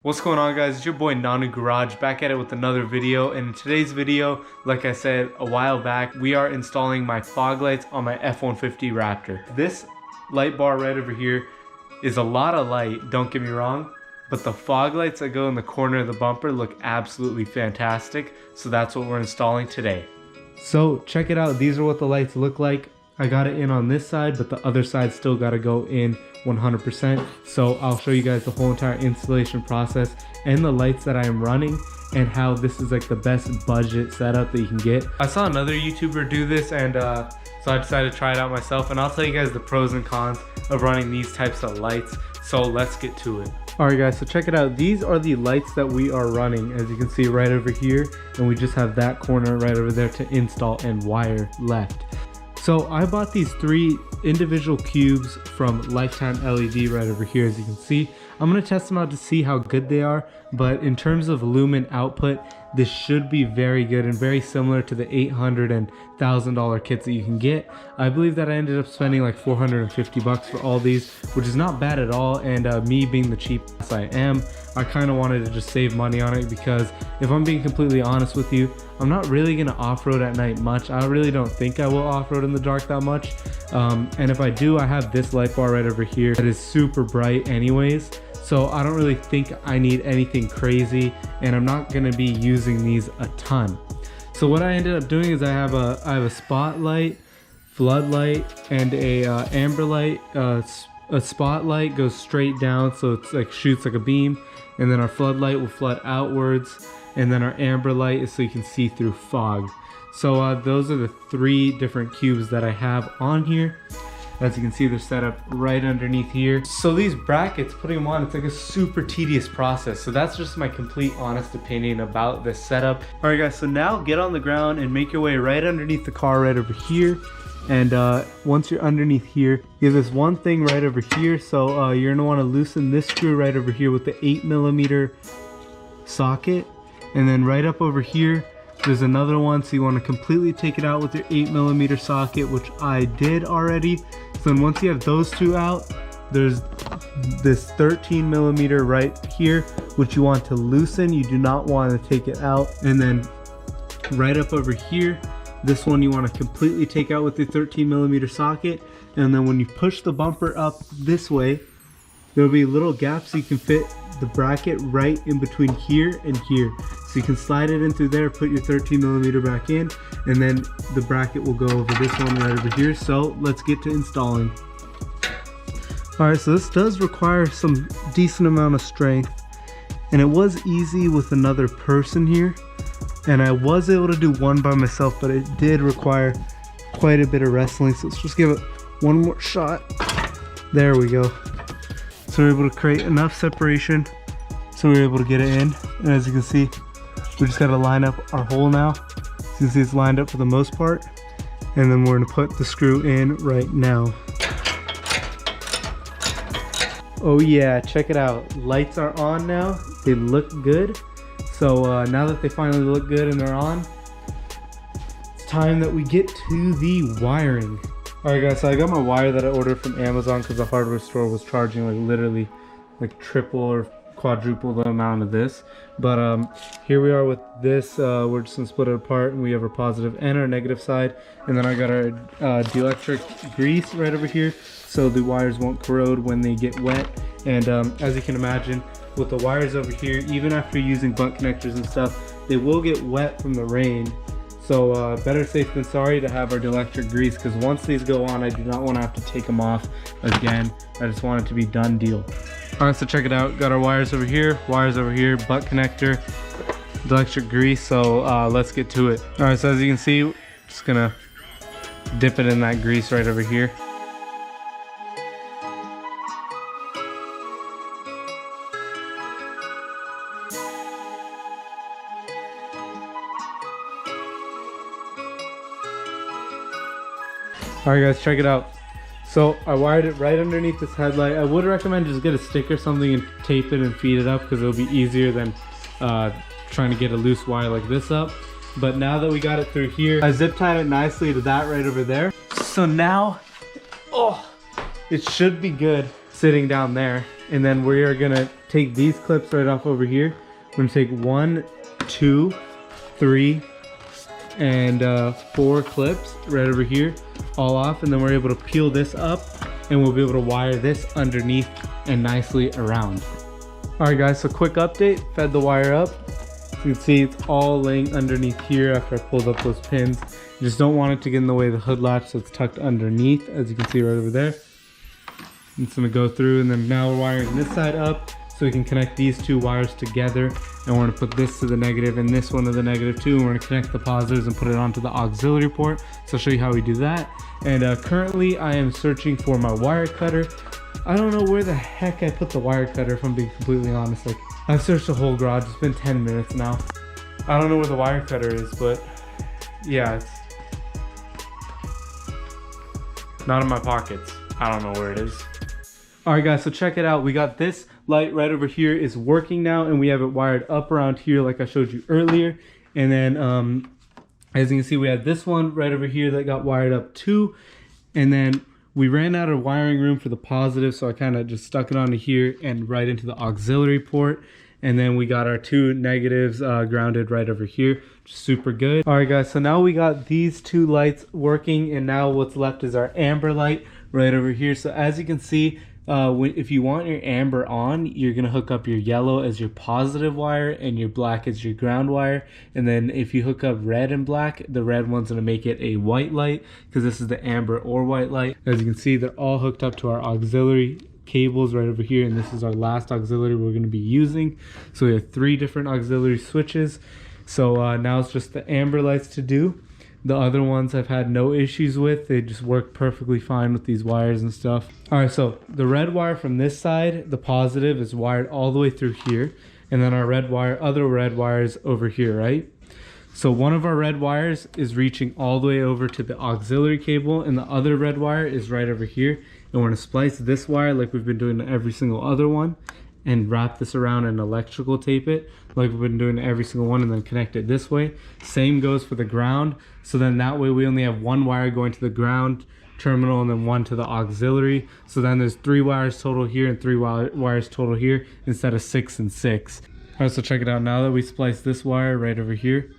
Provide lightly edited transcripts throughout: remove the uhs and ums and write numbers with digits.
What's going on, guys? It's your boy Nanu Garage back at it with another video, and in today's video, like I said a while back, we are installing my fog lights on my F-150 Raptor. This light bar right over here is a lot of light, don't get me wrong, but the fog lights that go in the corner of the bumper look absolutely fantastic, so that's what we're installing today. So check it out, these are what the lights look like. I got it in on this side, but the other side still got to go in 100%. So I'll show you guys the whole entire installation process and the lights that I am running and how this is like the best budget setup that you can get. I saw another YouTuber do this, and so I decided to try it out myself, and I'll tell you guys the pros and cons of running these types of lights. So let's get to it. Alright guys, so check it out. These are the lights that we are running, as you can see right over here, and we just have that corner right over there to install and wire left. So I bought these 3 individual cubes from Lifetime LED right over here, as you can see. I'm going to test them out to see how good they are, but in terms of lumen output, this should be very good and very similar to the $800 and $1,000 kits that you can get. I believe that I ended up spending like $450 for all these, which is not bad at all, and me being the cheap ass I am, I kind of wanted to just save money on it, because if I'm being completely honest with you, I'm not really going to off-road at night much. I really don't think I will off-road in the dark that much, and if I do, I have this light bar right over here that is super bright anyways. So I don't really think I need anything crazy, and I'm not going to be using these a ton. So what I ended up doing is I have a spotlight, floodlight, and a amber light. A spotlight goes straight down, so it's like shoots like a beam, and then our floodlight will flood outwards, and then our amber light is so you can see through fog. So those are the 3 different cubes that I have on here. As you can see, they're set up right underneath here. So these brackets, putting them on, it's like a super tedious process. So that's just my complete honest opinion about this setup. All right guys, so now get on the ground and make your way right underneath the car right over here. And once you're underneath here, you have this one thing right over here. So you're gonna wanna loosen this screw right over here with the 8mm socket. And then right up over here, there's another one, so you want to completely take it out with your 8mm socket, which I did already. So then once you have those 2 out, there's this 13mm right here, which you want to loosen. You do not want to take it out. And then right up over here, this one you want to completely take out with the 13mm socket. And then when you push the bumper up this way, there'll be little gaps so you can fit the bracket right in between here and here. So you can slide it in through there, put your 13mm back in, and then the bracket will go over this one right over here. So let's get to installing. Alright, so this does require some decent amount of strength, and it was easy with another person here, and I was able to do one by myself, but it did require quite a bit of wrestling. So let's just give it one more shot. There we go. So we're able to create enough separation so we're able to get it in. And as you can see, we just got to line up our hole now. So you can see it's lined up for the most part. And then we're going to put the screw in right now. Oh yeah, check it out. Lights are on now. They look good. So now that they finally look good and they're on, it's time that we get to the wiring. Alright guys, so I got my wire that I ordered from Amazon because the hardware store was charging like literally like triple or quadruple the amount of this. But here we are with this. We're just gonna split it apart, and we have our positive and our negative side. And then I got our dielectric grease right over here so the wires won't corrode when they get wet. And as you can imagine, with the wires over here, even after using butt connectors and stuff, they will get wet from the rain. So better safe than sorry to have our dielectric grease, because once these go on, I do not want to have to take them off again. I just want it to be done deal. Alright, so check it out. Got our wires over here, butt connector, dielectric grease. So let's get to it. Alright, so as you can see, just gonna dip it in that grease right over here. Alright guys, check it out. So I wired it right underneath this headlight. I would recommend just get a stick or something and tape it and feed it up, because it'll be easier than trying to get a loose wire like this up. But now that we got it through here, I zip tied it nicely to that right over there. So now, oh, it should be good sitting down there. And then we are gonna take these clips right off over here. We're gonna take 1, 2, 3, and 4 clips right over here, all off, and then we're able to peel this up and we'll be able to wire this underneath and nicely around. All right guys, so quick update, fed the wire up. You can see it's all laying underneath here after I pulled up those pins. You just don't want it to get in the way of the hood latch, so it's tucked underneath, as you can see right over there. It's gonna go through, and then now we're wiring this side up so we can connect these 2 wires together, and we're gonna put this to the negative and this one to the negative too, and we're gonna connect the positives and put it onto the auxiliary port. So I'll show you how we do that. And currently I am searching for my wire cutter. I don't know where the heck I put the wire cutter, if I'm being completely honest. Like, I've searched the whole garage, it's been 10 minutes now. I don't know where the wire cutter is, but yeah, it's not in my pockets. I don't know where it is. All right guys, so check it out. We got this light right over here is working now, and we have it wired up around here like I showed you earlier. And then as you can see, we had this one right over here that got wired up too. And then we ran out of wiring room for the positive, so I kind of just stuck it onto here and right into the auxiliary port. And then we got our 2 negatives grounded right over here, which is super good. All right guys, so now we got these 2 lights working, and now what's left is our amber light right over here. So as you can see, if you want your amber on, you're gonna hook up your yellow as your positive wire and your black as your ground wire. And then if you hook up red and black, the red one's gonna make it a white light, because this is the amber or white light. As you can see, they're all hooked up to our auxiliary cables right over here, and this is our last auxiliary we're going to be using. So we have 3 different auxiliary switches. So now it's just the amber lights to do. The other ones I've had no issues with. They just work perfectly fine with these wires and stuff. All right, so the red wire from this side, the positive, is wired all the way through here. And then our red wire, other red wires over here, right? So one of our red wires is reaching all the way over to the auxiliary cable, and the other red wire is right over here. And we're gonna splice this wire like we've been doing to every single other one, and wrap this around and electrical tape it like we've been doing to every single one, and then connect it this way. Same goes for the ground. So then that way we only have 1 wire going to the ground terminal and then 1 to the auxiliary. So then there's 3 wires total here and 3 wires total here instead of 6 and 6. All right, so check it out. Now that we splice this wire right over here,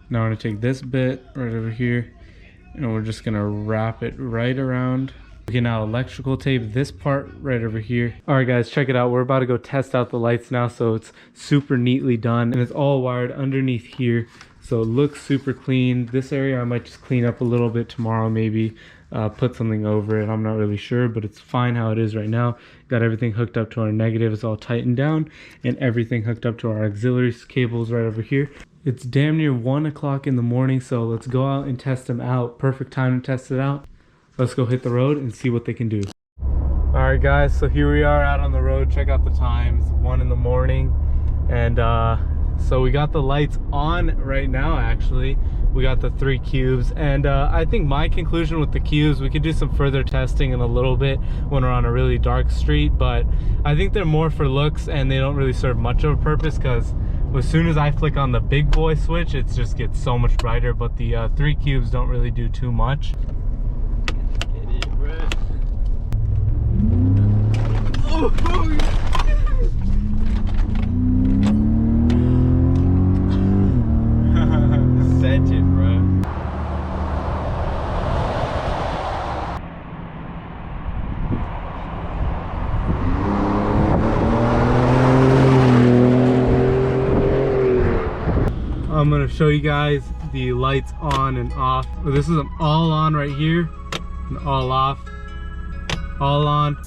now we're gonna take this bit right over here, and we're just gonna wrap it right around. We can now electrical tape this part right over here. All right guys, check it out. We're about to go test out the lights now. So it's super neatly done, and it's all wired underneath here. So it looks super clean. This area I might just clean up a little bit tomorrow, maybe put something over it. I'm not really sure, but it's fine how it is right now. Got everything hooked up to our negative. It's all tightened down, and everything hooked up to our auxiliary cables right over here. It's damn near 1 o'clock in the morning, so let's go out and test them out. Perfect time to test it out. Let's go hit the road and see what they can do. All right guys, so here we are out on the road. Check out the time, it's 1 in the morning. And so we got the lights on right now. Actually, we got the 3 cubes, and I think my conclusion with the cubes, we could do some further testing in a little bit when we're on a really dark street, but I think they're more for looks and they don't really serve much of a purpose, because as soon as I flick on the big boy switch, it just gets so much brighter. But the 3 cubes don't really do too much. Sent it, bro. I'm gonna show you guys the lights on and off. This is an all on right here, and all off, all on,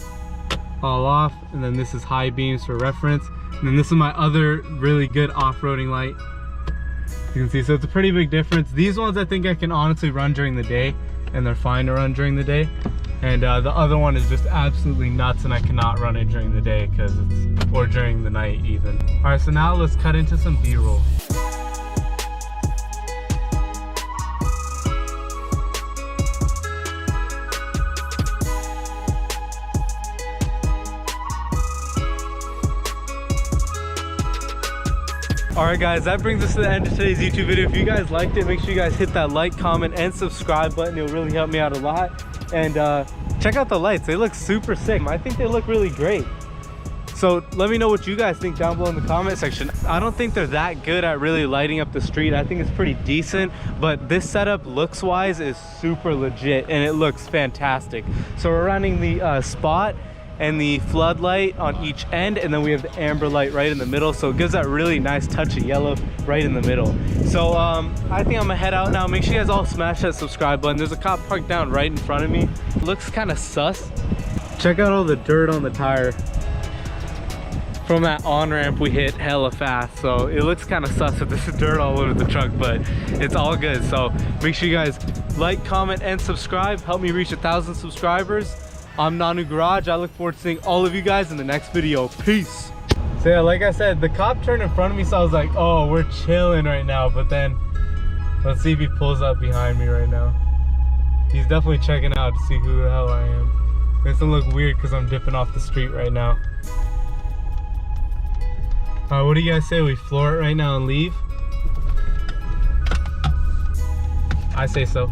all off, and then this is high beams for reference, and then this is my other really good off-roading light. You can see, so it's a pretty big difference. These ones I think I can honestly run during the day, and they're fine to run during the day, and the other one is just absolutely nuts, and I cannot run it during the day because it's, or during the night even. All right, so now let's cut into some B-roll. Alright guys, that brings us to the end of today's YouTube video. If you guys liked it, make sure you guys hit that like, comment, and subscribe button. It'll really help me out a lot. And check out the lights. They look super sick. I think they look really great. So let me know what you guys think down below in the comment section. I don't think they're that good at really lighting up the street. I think it's pretty decent, but this setup looks wise is super legit and it looks fantastic. So we're running the spot and the floodlight on each end, and then we have the amber light right in the middle, so it gives that really nice touch of yellow right in the middle. So I think I'm gonna head out now. Make sure you guys all smash that subscribe button. There's a cop parked down right in front of me. It looks kind of sus. Check out all the dirt on the tire from that on-ramp we hit hella fast, so it looks kind of sus with this dirt all over the truck, but it's all good. So make sure you guys like, comment, and subscribe. Help me reach 1,000 subscribers. I'm Nanu Garage. I look forward to seeing all of you guys in the next video. Peace. So yeah, like I said, the cop turned in front of me, so I was like, oh, we're chilling right now. But then let's see if he pulls up behind me right now. He's definitely checking out to see who the hell I am. It's gonna look weird because I'm dipping off the street right now. Alright, what do you guys say? We floor it right now and leave? I say so.